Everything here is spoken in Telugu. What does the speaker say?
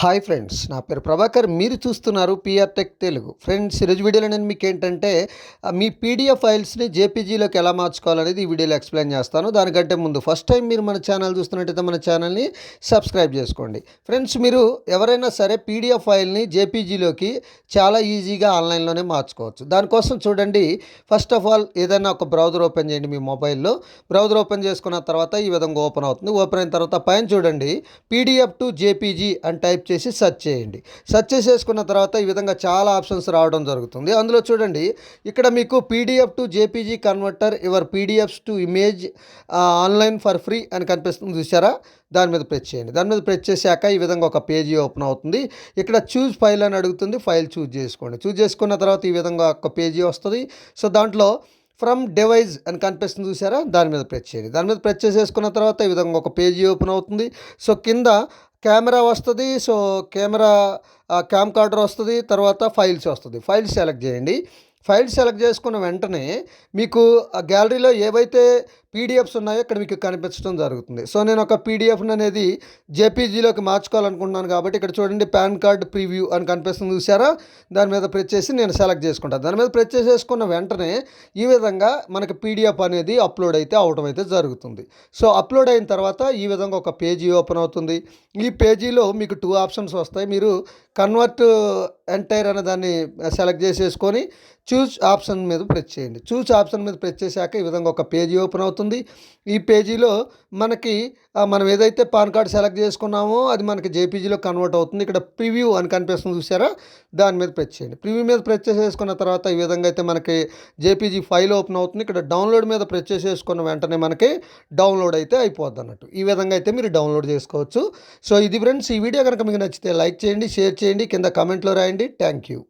హాయ్ ఫ్రెండ్స్, నా పేరు ప్రభాకర్. మీరు చూస్తున్నారు పిఆర్ టెక్ తెలుగు. ఫ్రెండ్స్, ఈరోజు వీడియోలో నేను మీకు ఏంటంటే మీ పీడిఎఫ్ ఫైల్స్ని జేపీజీలోకి ఎలా మార్చుకోవాలనేది ఈ వీడియోలో ఎక్స్ప్లెయిన్ చేస్తాను. దానికంటే ముందు ఫస్ట్ టైం మీరు మన ఛానల్ చూస్తున్నట్టయితే మన ఛానల్ని సబ్స్క్రైబ్ చేసుకోండి. ఫ్రెండ్స్, మీరు ఎవరైనా సరే పీడిఎఫ్ ఫైల్ని జేపీజీలోకి చాలా ఈజీగా ఆన్లైన్లోనే మార్చుకోవచ్చు. దానికోసం చూడండి, ఫస్ట్ ఆఫ్ ఆల్ ఏదైనా ఒక బ్రౌజర్ ఓపెన్ చేయండి. మీ మొబైల్లో బ్రౌజర్ ఓపెన్ చేసుకున్న తర్వాత ఈ విధంగా ఓపెన్ అవుతుంది. ఓపెన్ అయిన తర్వాత పైన చూడండి, పీడిఎఫ్ టు జేపీజీ అని టైప్ చేసి సెర్చ్ చేయండి. సెర్చ్ చేసేసుకున్న తర్వాత ఈ విధంగా చాలా ఆప్షన్స్ రావడం జరుగుతుంది. అందులో చూడండి, ఇక్కడ మీకు PDF to JPG converter your PDFs to image online for free అని కనిపిస్తుంది, చూసారా? దాని మీద ప్రెస్ చేయండి. దాని మీద ప్రెస్ చేశాక ఈ విధంగా ఒక పేజీ ఓపెన్ అవుతుంది. ఇక్కడ చూజ్ ఫైల్ అని అడుగుతుంది. ఫైల్ చూజ్ చేసుకోండి. చూజ్ చేసుకున్న తర్వాత ఈ విధంగా ఒక పేజీ వస్తుంది. సో దాంట్లో ఫ్రమ్ డివైజ్ అని కనిపిస్తుంది, చూసారా? దాని మీద ప్రెస్ చేయండి. దాని మీద ప్రెస్ చేసేసుకున్న తర్వాత ఈ విధంగా ఒక పేజీ ఓపెన్ అవుతుంది. సో కింద కెమెరా వస్తుంది. సో కెమెరా క్యామ్ కార్డర్ వస్తుంది. తర్వాత ఫైల్స్ వస్తుంది. ఫైల్స్ సెలెక్ట్ చేయండి. ఫైల్స్ సెలెక్ట్ చేసుకున్న వెంటనే మీకు ఆ గ్యాలరీలో ఏవైతే పీడిఎఫ్స్ ఉన్నాయో ఇక్కడ మీకు కనిపించడం జరుగుతుంది. సో నేను ఒక పీడిఎఫ్ని అనేది జేపీజీలోకి మార్చుకోవాలనుకుంటున్నాను కాబట్టి ఇక్కడ చూడండి, పాన్ కార్డ్ ప్రివ్యూ అని కనిపిస్తుంది, చూసారా? దాని మీద ప్రెస్ చేసి నేను సెలెక్ట్ చేసుకుంటాను. దాని మీద ప్రెస్ చేసేసుకున్న వెంటనే ఈ విధంగా మనకి పీడిఎఫ్ అనేది అప్లోడ్ అయితే అవడం అయితే జరుగుతుంది. సో అప్లోడ్ అయిన తర్వాత ఈ విధంగా ఒక పేజీ ఓపెన్ అవుతుంది. ఈ పేజీలో మీకు 2 ఆప్షన్స్ వస్తాయి. మీరు కన్వర్ట్ ఎంటైర్ అనే దాన్ని సెలెక్ట్ చేసేసుకొని చూస్ ఆప్షన్ మీద ప్రెస్ చేయండి. చూస్ ఆప్షన్ మీద ప్రెస్ చేశాక ఈ విధంగా ఒక పేజీ ఓపెన్ అవుతుంది. ఈ పేజీలో మనకి మనం ఏదైతే పాన్ కార్డ్ సెలెక్ట్ చేసుకున్నామో అది మనకి జేపీజీలో కన్వర్ట్ అవుతుంది. ఇక్కడ ప్రివ్యూ అని కనిపిస్తుంది, చూసారా? దాని మీద ప్రెస్ చేయండి. ప్రివ్యూ మీద ప్రెస్ చేసేసుకున్న తర్వాత ఈ విధంగా అయితే మనకి జేపీజీ ఫైల్ ఓపెన్ అవుతుంది. ఇక్కడ డౌన్లోడ్ మీద ప్రెస్ చేసేసుకున్న వెంటనే మనకి డౌన్లోడ్ అయితే అయిపోద్ది అన్నట్టు. ఈ విధంగా అయితే మీరు డౌన్లోడ్ చేసుకోవచ్చు. సో ఇది ఫ్రెండ్స్, ఈ వీడియో కనుక మీకు నచ్చితే లైక్ చేయండి, షేర్ చేయండి, కింద కామెంట్లో రాయండి. Thank you.